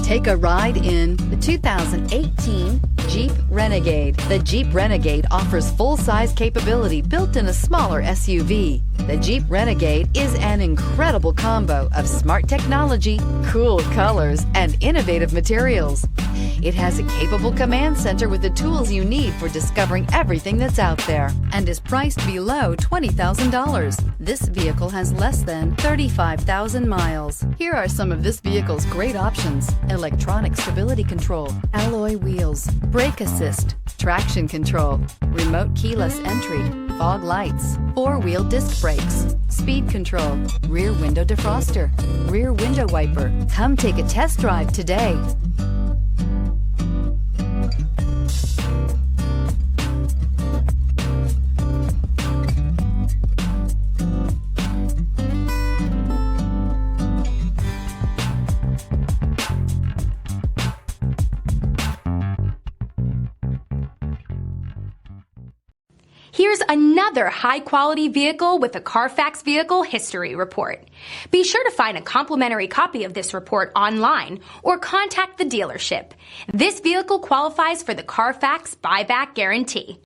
Take a ride in the 2018 Jeep Renegade. The Jeep Renegade offers full-size capability built in a smaller SUV. The Jeep Renegade is an incredible combo of smart technology, cool colors, and innovative materials. It has a capable command center with the tools you need for discovering everything that's out there and is priced below $20,000. This vehicle has less than 35,000 miles. Here are some of this vehicle's great options: electronic stability control, alloy wheels, brake assist, traction control, remote keyless entry, fog lights, four-wheel disc brakes, speed control, rear window defroster, rear window wiper. Come take a test drive today. Here's another high-quality vehicle with a CARFAX Vehicle History Report. Be sure to find a complimentary copy of this report online or contact the dealership. This vehicle qualifies for the CARFAX Buyback Guarantee.